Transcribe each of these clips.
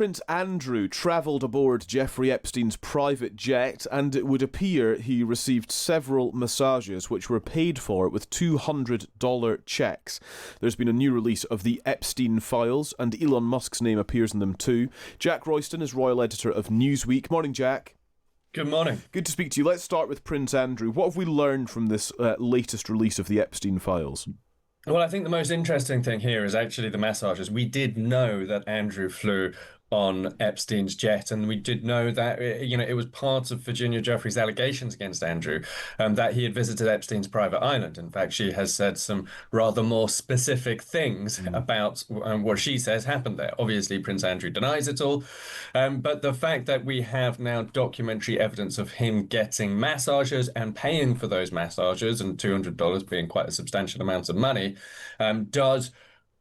Prince Andrew travelled aboard Jeffrey Epstein's private jet, and it would appear he received several massages which were paid for with $200 cheques. There's been a new release of the Epstein files, and Elon Musk's name appears in them too. Jack Royston is royal editor of Newsweek. Morning, Jack. Good morning. Good to speak to you. Let's start with Prince Andrew. What have we learned from this latest release of the Epstein files? Well, I think the most interesting thing here is actually the massages. We did know that Andrew flew on Epstein's jet, and we did know that it was part of Virginia Jeffrey's allegations against Andrew that he had visited Epstein's private island. In fact, she has said some rather more specific things about what she says happened there. Obviously, Prince Andrew denies it all, but the fact that we have now documentary evidence of him getting massages and paying for those massages, and $200 being quite a substantial amount of money, does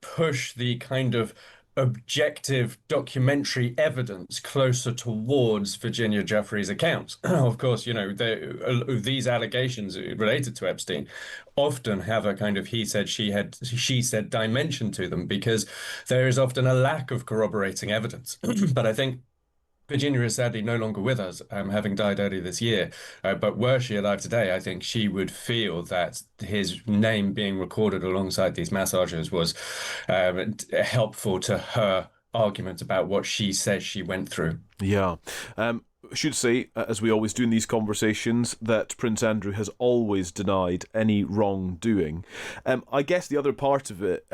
push the kind of objective documentary evidence closer towards Virginia Jeffrey's account. Of course, these allegations related to Epstein often have a kind of he said, she said dimension to them, because there is often a lack of corroborating evidence. But I think Virginia is sadly no longer with us, having died earlier this year. But were she alive today, I think she would feel that his name being recorded alongside these massages was helpful to her argument about what she says she went through. Yeah. I should say, as we always do in these conversations, that Prince Andrew has always denied any wrongdoing. I guess the other part of it,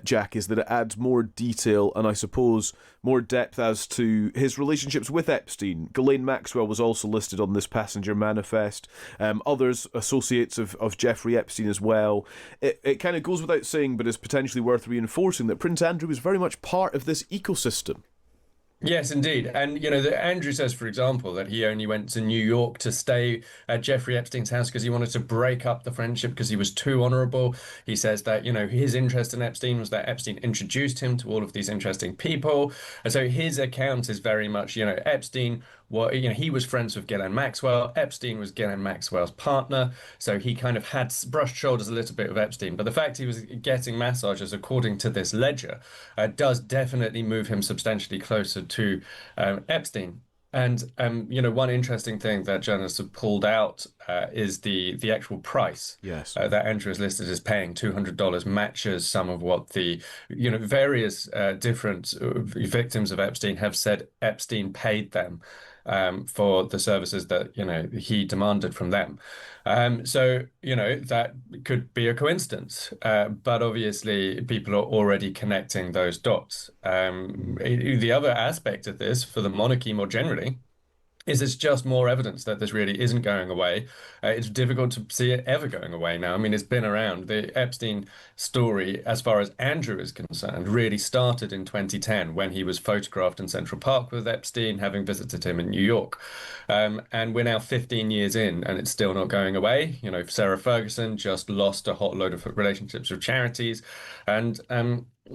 Jack, is that it adds more detail and I suppose more depth as to his relationships with Epstein. Ghislaine Maxwell was also listed on this passenger manifest. Others, associates of Jeffrey Epstein as well. It kind of goes without saying, but is potentially worth reinforcing, that Prince Andrew is very much part of this ecosystem. Yes, indeed. And, Andrew says, for example, that he only went to New York to stay at Jeffrey Epstein's house because he wanted to break up the friendship because he was too honorable. He says that, his interest in Epstein was that Epstein introduced him to all of these interesting people. And so his account is very much, Epstein, he was friends with Ghislaine Maxwell. Epstein was Ghislaine Maxwell's partner. So he kind of had brushed shoulders a little bit with Epstein. But the fact he was getting massages, according to this ledger, does definitely move him substantially closer to Epstein. And one interesting thing that journalists have pulled out is the actual price. Yes. That Andrew is listed as paying. $200 matches some of what the various different victims of Epstein have said Epstein paid them for the services that he demanded from them. So that could be a coincidence, but obviously people are already connecting those dots. The other aspect of this for the monarchy more generally is it's just more evidence that this really isn't going away. It's difficult to see it ever going away now. I mean, it's been around. The Epstein story, as far as Andrew is concerned, really started in 2010 when he was photographed in Central Park with Epstein, having visited him in New York. And we're now 15 years in, and it's still not going away. Sarah Ferguson just lost a whole load of relationships with charities. And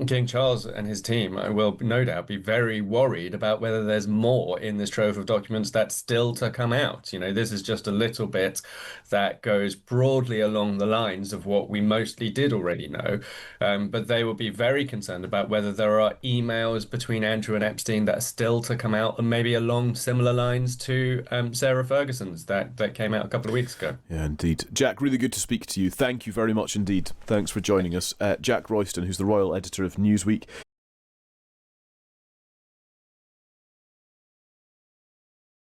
King Charles and his team will no doubt be very worried about whether there's more in this trove of documents that's still to come out. This is just a little bit that goes broadly along the lines of what we mostly did already know. But they will be very concerned about whether there are emails between Andrew and Epstein that are still to come out, and maybe along similar lines to Sarah Ferguson's that came out a couple of weeks ago. Yeah, indeed. Jack, really good to speak to you. Thank you very much indeed. Thanks for joining us. Jack Royston, who's the royal editor of Newsweek.